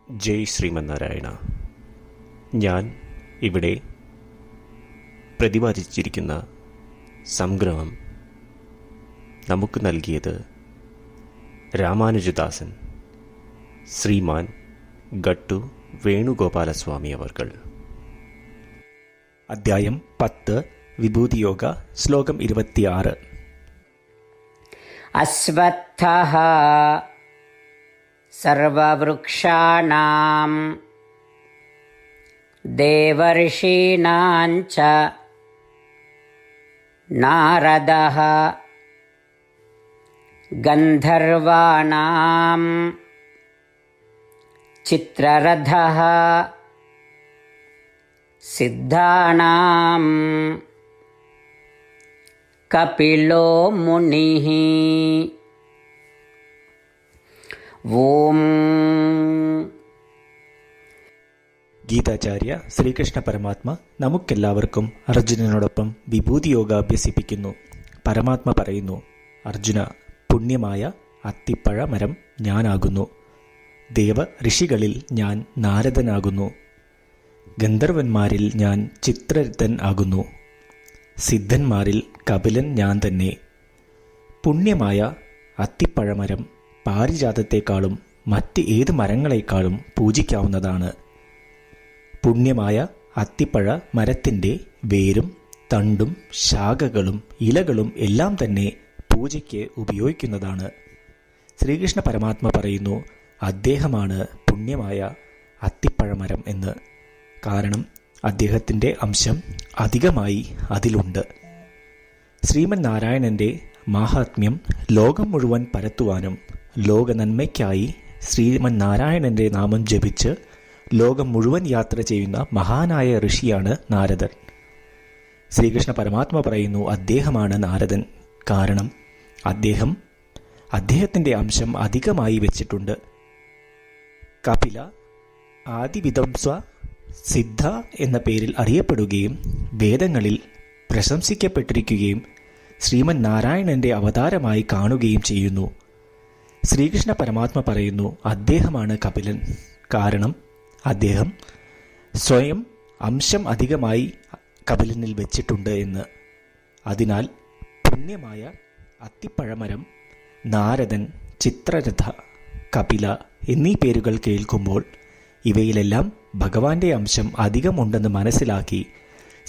ജയ് ശ്രീമന്നാരായണ. ഞാൻ ഇവിടെ പ്രതിപാദിച്ചിരിക്കുന്ന സംഗ്രഹം നമുക്ക് നൽകിയത് രാമാനുജദാസൻ ശ്രീമാൻ ഗട്ടു വേണുഗോപാലസ്വാമി അവർകൾ. അധ്യായം 10 വിഭൂതിയോഗ, ശ്ലോകം 26. അശ്വത്ഥഃ സർവവൃക്ഷാണാം ദേവർഷീണാം ച നാരദഃ ഗന്ധർവാണാം ചിത്രരഥഃ സിദ്ധാനാം കപിലോ മുനിഃ. ഓം. ഗീതാചാര്യ ശ്രീകൃഷ്ണ പരമാത്മ നമുക്കെല്ലാവർക്കും അർജുനനോടൊപ്പം വിഭൂതിയോഗ അഭ്യസിപ്പിക്കുന്നു. പരമാത്മ പറയുന്നു, അർജുന, പുണ്യമായ അത്തിപ്പഴ മരം ഞാനാകുന്നു. ദേവ ഋഷികളിൽ ഞാൻ നാരദനാകുന്നു. ഗന്ധർവന്മാരിൽ ഞാൻ ചിത്രരഥൻ ആകുന്നു. സിദ്ധന്മാരിൽ കപിലൻ ഞാൻ തന്നെ. പുണ്യമായ അത്തിപ്പഴമരം പാരിജാതത്തെക്കാളും മറ്റ് ഏത് മരങ്ങളെക്കാളും പൂജിക്കാവുന്നതാണ്. പുണ്യമായ അത്തിപ്പഴ മരത്തിൻ്റെ വേരും തണ്ടും ശാഖകളും ഇലകളും എല്ലാം തന്നെ പൂജയ്ക്ക് ഉപയോഗിക്കുന്നതാണ്. ശ്രീകൃഷ്ണ പരമാത്മ പറയുന്നു, അദ്ദേഹമാണ് പുണ്യമായ അത്തിപ്പഴമരം എന്ന്. കാരണം അദ്ദേഹത്തിൻ്റെ അംശം അധികമായി അതിലുണ്ട്. ശ്രീമൻ നാരായണൻ്റെ മാഹാത്മ്യം ലോകം മുഴുവൻ പരത്തുവാനും ലോക നന്മയ്ക്കായി ശ്രീമൻ നാരായണൻ്റെ നാമം ജപിച്ച് ലോകം മുഴുവൻ യാത്ര ചെയ്യുന്ന മഹാനായ ഋഷിയാണ് നാരദൻ. ശ്രീകൃഷ്ണ പരമാത്മ പറയുന്നു, അദ്ദേഹമാണ് നാരദൻ. കാരണം അദ്ദേഹത്തിൻ്റെ അംശം അധികമായി വെച്ചിട്ടുണ്ട്. കപില ആദിവിദംസ്വ സിദ്ധ എന്ന പേരിൽ അറിയപ്പെടുകയും വേദങ്ങളിൽ പ്രശംസിക്കപ്പെട്ടിരിക്കുകയും ശ്രീമൻ നാരായണന്റെ അവതാരമായി കാണുകയും ചെയ്യുന്നു. ശ്രീകൃഷ്ണ പരമാത്മ പറയുന്നു, അദ്ദേഹമാണ് കപിലൻ. കാരണം അദ്ദേഹം സ്വയം അംശം അധികമായി കപിലനിൽ വെച്ചിട്ടുണ്ട് എന്ന്. അതിനാൽ പുണ്യമായ അത്തിപ്പഴമരം, നാരദൻ, ചിത്രരഥ, കപില എന്നീ പേരുകൾ കേൾക്കുമ്പോൾ ഇവയിലെല്ലാം ഭഗവാന്റെ അംശം അധികമുണ്ടെന്ന് മനസ്സിലാക്കി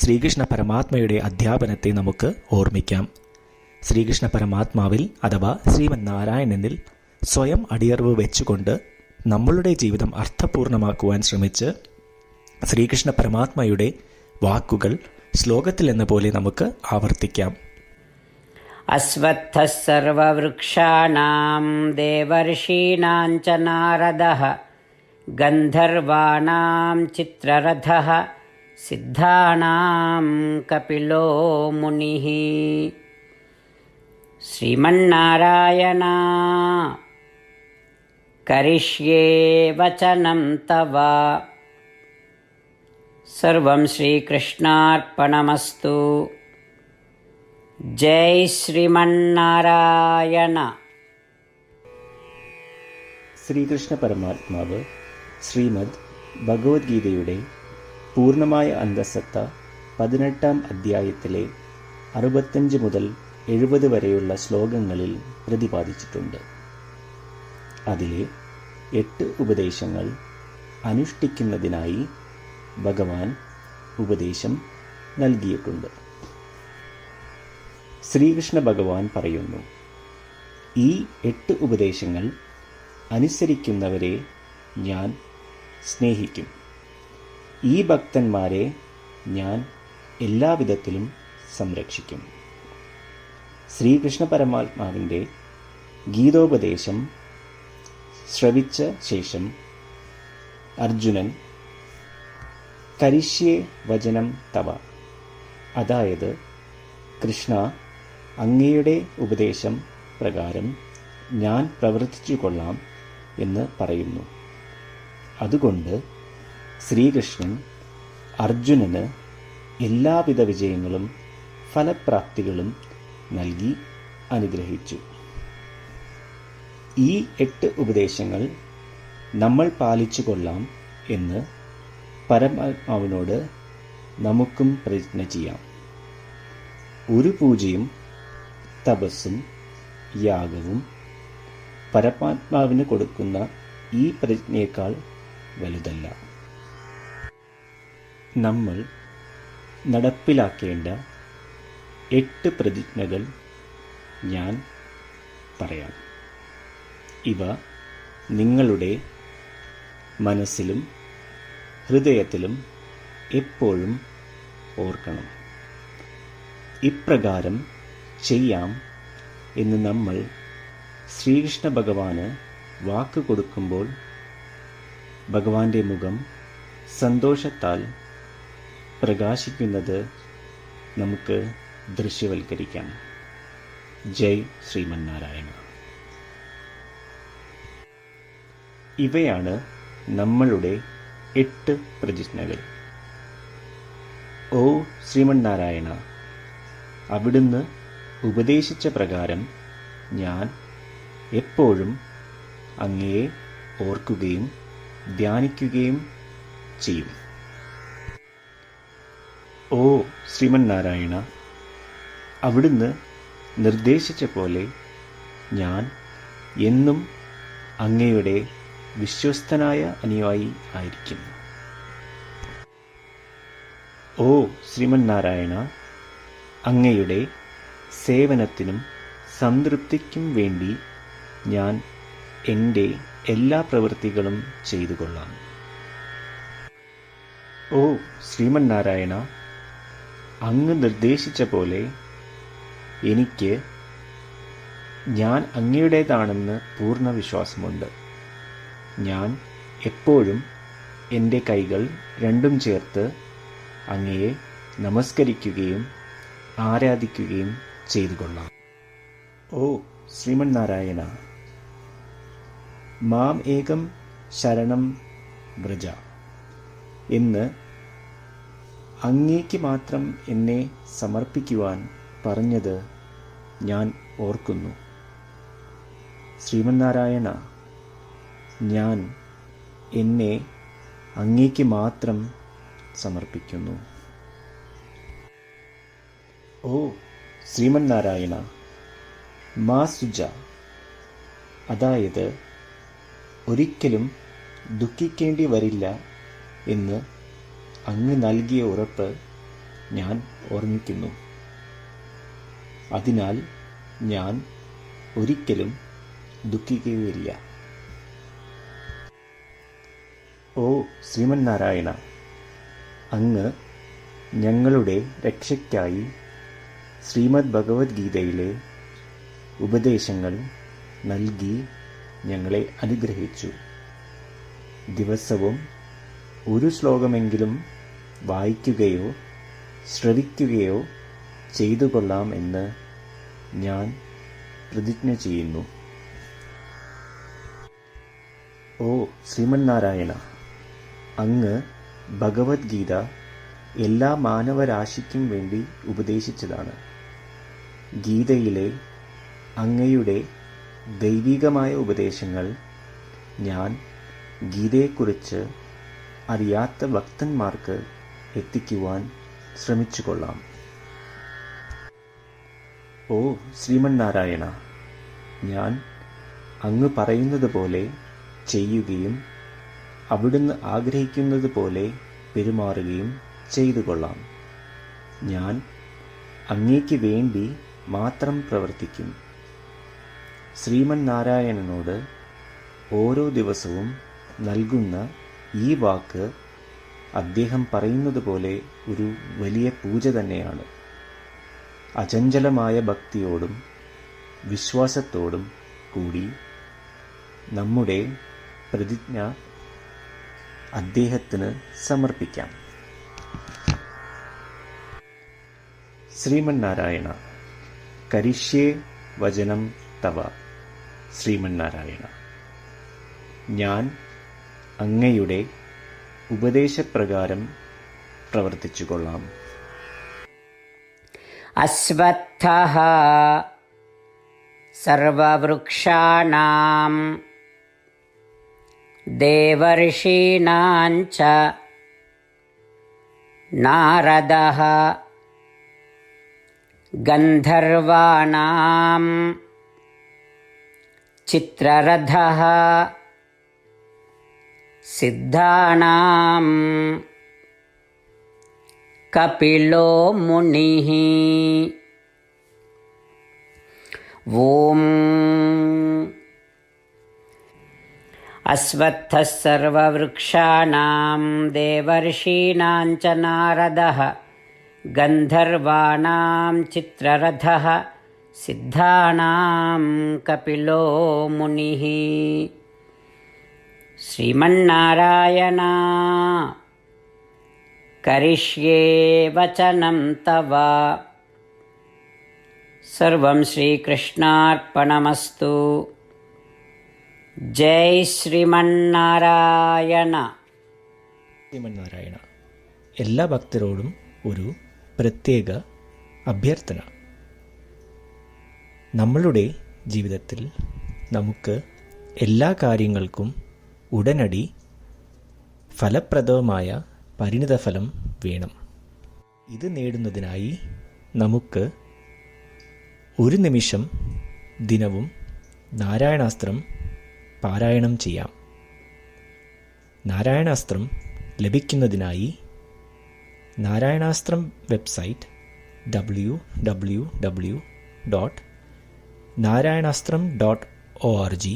ശ്രീകൃഷ്ണ പരമാത്മയുടെ അധ്യാപനത്തെ നമുക്ക് ഓർമ്മിക്കാം. ശ്രീകൃഷ്ണ പരമാത്മാവിൽ അഥവാ ശ്രീമൻ നാരായണനിൽ സ്വയം അടിയറവ് വെച്ചുകൊണ്ട് നമ്മളുടെ ജീവിതം അർത്ഥപൂർണമാക്കുവാൻ ശ്രമിച്ച് ശ്രീകൃഷ്ണ പരമാത്മയുടെ വാക്കുകൾ ശ്ലോകത്തിൽ എന്ന പോലെ നമുക്ക് ആവർത്തിക്കാം. അശ്വത്ഥഃ സർവവൃക്ഷാണാം ദേവർഷീണാം ച നാരദഃ ഗന്ധർവാണാം ചിത്രരഥഃ സിദ്ധാനാം കപിലോ മുനിഃ. ശ്രീമന്നാരായണ കരിഷ്യേ വചനം തവ. സർവം ശ്രീകൃഷ്ണാർപ്പണമസ്തു. ജയ് ശ്രീമന്നാരായണ. ശ്രീകൃഷ്ണ പരമാത്മാവ് ശ്രീമദ് ഭഗവത്ഗീതയുടെ പൂർണ്ണമായ അന്തസത്ത 18-ാം അധ്യായത്തിലെ 65 മുതൽ 70 വരെയുള്ള ശ്ലോകങ്ങളിൽ പ്രതിപാദിച്ചിട്ടുണ്ട്. അതിലെ 8 ഉപദേശങ്ങൾ അനുഷ്ഠിക്കുന്നതിനായി ഭഗവാൻ ഉപദേശം നൽകിയിട്ടുണ്ട്. ശ്രീകൃഷ്ണ ഭഗവാൻ പറയുന്നു, ഈ 8 ഉപദേശങ്ങൾ അനുസരിക്കുന്നവരെ ഞാൻ സ്നേഹിക്കും. ഈ ഭക്തന്മാരെ ഞാൻ എല്ലാവിധത്തിലും സംരക്ഷിക്കും. ശ്രീകൃഷ്ണ പരമാത്മാവിൻ്റെ ഗീതോപദേശം ശ്രവിച്ച ശേഷം അർജുനൻ കരിഷ്യേ വചനം തവ, അതായത് കൃഷ്ണ, അങ്ങയുടെ ഉപദേശം പ്രകാരം ഞാൻ പ്രവർത്തിച്ചു കൊള്ളാം എന്ന് പറയുന്നു. അതുകൊണ്ട് ശ്രീകൃഷ്ണൻ അർജുനന് എല്ലാവിധ വിജയങ്ങളും ഫലപ്രാപ്തികളും നൽകി അനുഗ്രഹിച്ചു. ഈ 8 ഉപദേശങ്ങൾ നമ്മൾ പാലിച്ചു കൊള്ളാം എന്ന് പരമാത്മാവിനോട് നമുക്കും പ്രതിജ്ഞ ചെയ്യാം. ഒരു പൂജയും തപസ്സും യാഗവും പരമാത്മാവിന് കൊടുക്കുന്ന ഈ പ്രതിജ്ഞയേക്കാൾ വലുതല്ല. നമ്മൾ നടപ്പിലാക്കേണ്ട 8 പ്രതിജ്ഞകൾ ഞാൻ പറയാം. ഇവ നിങ്ങളുടെ മനസ്സിലും ഹൃദയത്തിലും എപ്പോഴും ഓർക്കണം. ഇപ്രകാരം ചെയ്യാം എന്ന് നമ്മൾ ശ്രീകൃഷ്ണ ഭഗവാന് വാക്ക് കൊടുക്കുമ്പോൾ ഭഗവാന്റെ മുഖം സന്തോഷത്താൽ പ്രകാശിക്കുന്നത് നമുക്ക് ദൃശ്യവൽക്കരിക്കാം. ജയ് ശ്രീമന്നാരായണ. ഇവയാണ് നമ്മളുടെ 8 പ്രതിജ്ഞകൾ. ഓ ശ്രീമന്നാരായണ, അവിടുന്ന് ഉപദേശിച്ച പ്രകാരം ഞാൻ എപ്പോഴും അങ്ങയെ ഓർക്കുകയും ധ്യാനിക്കുകയും ചെയ്യും. ഓ ശ്രീമന്നാരായണ, അവിടുന്ന് നിർദ്ദേശിച്ച പോലെ ഞാൻ എന്നും അങ്ങയുടെ വിശ്വസ്തനായ അനുയായി ആയിരിക്കും. ഓ ശ്രീമന്നാരായണ, അങ്ങയുടെ സേവനത്തിനും സംതൃപ്തിക്കും വേണ്ടി ഞാൻ എൻ്റെ എല്ലാ പ്രവൃത്തികളും ചെയ്തു കൊള്ളാം. ഓ ശ്രീമന്നാരായണ, അങ്ങ് നിർദ്ദേശിച്ച പോലെ എനിക്ക് ഞാൻ അങ്ങയുടേതാണെന്ന് പൂർണ്ണ വിശ്വാസമുണ്ട്. ഞാൻ എപ്പോഴും എൻ്റെ കൈകൾ രണ്ടും ചേർത്ത് അങ്ങയെ നമസ്കരിക്കുകയും ആരാധിക്കുകയും ചെയ്തു കൊള്ളാം. ഓ ശ്രീമന്നാരായണ, മാം ഏകം ശരണം വ്രജ എന്ന് അങ്ങേക്ക് മാത്രം എന്നെ സമർപ്പിക്കുവാൻ പറഞ്ഞത് ഞാൻ ഓർക്കുന്നു. ശ്രീമന്നാരായണ, ഞാൻ എന്നെ അങ്ങേക്ക് മാത്രം സമർപ്പിക്കുന്നു. ഓ ശ്രീമന്നാരായണ, മാ സുജ, അതായത് ഒരിക്കലും ദുഃഖിക്കേണ്ടി വരില്ല എന്ന് അങ്ങ് നൽകിയ ഉറപ്പ് ഞാൻ ഓർമ്മിക്കുന്നു. അതിനാൽ ഞാൻ ഒരിക്കലും ദുഃഖിക്കുകയില്ല. ഓ ശ്രീമന്നാരായണ, അങ്ങ് ഞങ്ങളുടെ രക്ഷയ്ക്കായി ശ്രീമദ് ഭഗവത്ഗീതയിലെ ഉപദേശങ്ങൾ നൽകി ഞങ്ങളെ അനുഗ്രഹിച്ചു. ദിവസവും ഒരു ശ്ലോകമെങ്കിലും വായിക്കുകയോ ശ്രവിക്കുകയോ ചെയ്തു കൊള്ളാം എന്ന് ഞാൻ പ്രതിജ്ഞ ചെയ്യുന്നു. ഓ ശ്രീമന്നാരായണ, അങ്ങ് ഭഗവത്ഗീത എല്ലാ മാനവരാശിക്കും വേണ്ടി ഉപദേശിച്ചതാണ്. ഗീതയിലെ അങ്ങയുടെ ദൈവികമായ ഉപദേശങ്ങൾ ഞാൻ ഗീതയെക്കുറിച്ച് അറിയാത്ത ഭക്തന്മാർക്ക് എത്തിക്കുവാൻ ശ്രമിച്ചുകൊള്ളാം. ഓ ശ്രീമന്നാരായണ, ഞാൻ അങ്ങ് പറയുന്നത് പോലെ ചെയ്യുകയും അവിടുന്ന് ആഗ്രഹിക്കുന്നത് പോലെ പെരുമാറുകയും ചെയ്തു കൊള്ളാം. ഞാൻ അങ്ങേക്ക് വേണ്ടി മാത്രം പ്രവർത്തിക്കും. ശ്രീമന്നാരായണനോട് ഓരോ ദിവസവും നൽകുന്ന ഈ വാക്ക് അദ്ദേഹം പറയുന്നത് പോലെ ഒരു വലിയ പൂജ തന്നെയാണ്. അചഞ്ചലമായ ഭക്തിയോടും വിശ്വാസത്തോടും കൂടി നമ്മുടെ പ്രതിജ്ഞ അദ്ദേഹത്തിന് സമർപ്പിക്കാം. ശ്രീമന്നാരായണ, കരിഷ്യേ വചനം തവ. ശ്രീമന്നാരായണ, ഞാൻ അങ്ങയുടെ ഉപദേശപ്രകാരം പ്രവർത്തിച്ചു കൊള്ളാം. അശ്വത്ഥഃ സർവവൃക്ഷാണാം देवर्षीणां च नारदः गन्धर्वाणां चित्ररथः सिद्धानां कपिलो मुनिः। ॐ अश्वत्थः सर्ववृक्षाणां देवर्षीणां च नारदः गन्धर्वाणां चित्ररथः सिद्धानां कपिलो मुनिः। श्रीमन्नारायण करिष्ये वचनं तव। सर्वं श्रीकृष्णार्पणमस्तु। जय ശ്രീമന്നാരായണ. ശ്രീമന്നാരായണ. എല്ലാ ഭക്തരോടും ഒരു പ്രത്യേക അഭ്യർത്ഥന. നമ്മളുടെ ജീവിതത്തിൽ നമുക്ക് എല്ലാ കാര്യങ്ങൾക്കും ഉടനടി ഫലപ്രദമായ പരിണിതഫലം വേണം. ഇത് നേടുന്നതിനായി നമുക്ക് ഒരു നിമിഷം ദിനവും നാരായണാസ്ത്രം പാരായണം ചെയ്യാം. നാരായണാസ്ത്രം ലഭിക്കുന്നതിനായി നാരായണാസ്ത്രം വെബ്സൈറ്റ് www.narayanaastram.org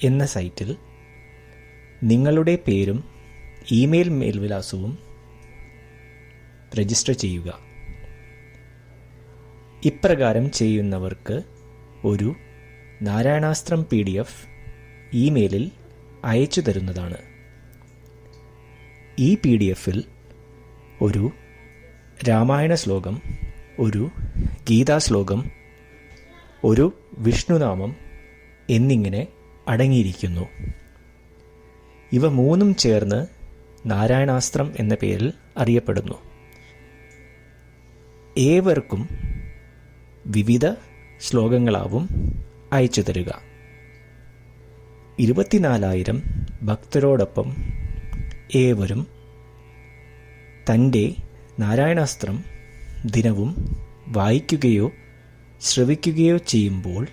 എന്ന സൈറ്റിൽ നിങ്ങളുടെ പേരും ഇമെയിൽ മേൽവിലാസവും രജിസ്റ്റർ ചെയ്യുക. ഇപ്രകാരം ചെയ്യുന്നവർക്ക് ഒരു നാരായണാസ്ത്രം PDF ഇമെയിലിൽ അയച്ചു തരുന്നതാണ്. ഈ PDFൽ ഒരു രാമായണ ശ്ലോകം, ഒരു ഗീതാശ്ലോകം, ഒരു വിഷ്ണുനാമം എന്നിങ്ങനെ അടങ്ങിയിരിക്കുന്നു. ഇവ മൂന്നും ചേർന്ന് നാരായണാസ്ത്രം എന്ന പേരിൽ അറിയപ്പെടുന്നു. ഏവർക്കും വിവിധ ശ്ലോകങ്ങളാവും അയച്ചു തരിക. 24,000 ഭക്തരോടൊപ്പം ഏവരും തൻ്റെ നാരായണാസ്ത്രം ദിനവും വായിക്കുകയോ ശ്രവിക്കുകയോ ചെയ്യുമ്പോൾ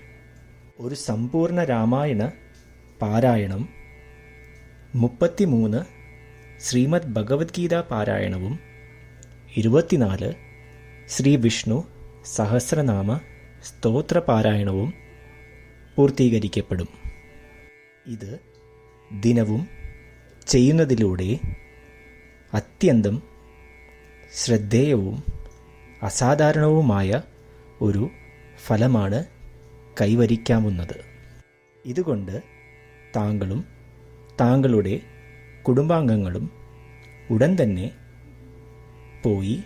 ഒരു സമ്പൂർണ്ണ രാമായണ പാരായണം, 33 ശ്രീമദ് ഭഗവത്ഗീത പാരായണവും 24 ശ്രീ വിഷ്ണു സഹസ്രനാമ സ്തോത്ര പാരായണവും പൂർത്തീകരിക്കപ്പെടും. ഇത് ദിനവും ചെയ്യുന്നതിലൂടെ അത്യന്തം ശ്രദ്ധേയവും അസാധാരണവുമായ ഒരു ഫലമാണ് കൈവരിക്കാവുന്നത്. ഇതുകൊണ്ട് താങ്കളും താങ്കളുടെ കുടുംബാംഗങ്ങളും ഉടൻ തന്നെ പോയി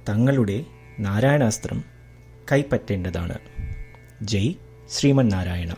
തങ്ങളുടെ നാരായണാസ്ത്രം കൈപ്പറ്റേണ്ടതാണ്. ജയ് ശ്രീമന്നാരായണ.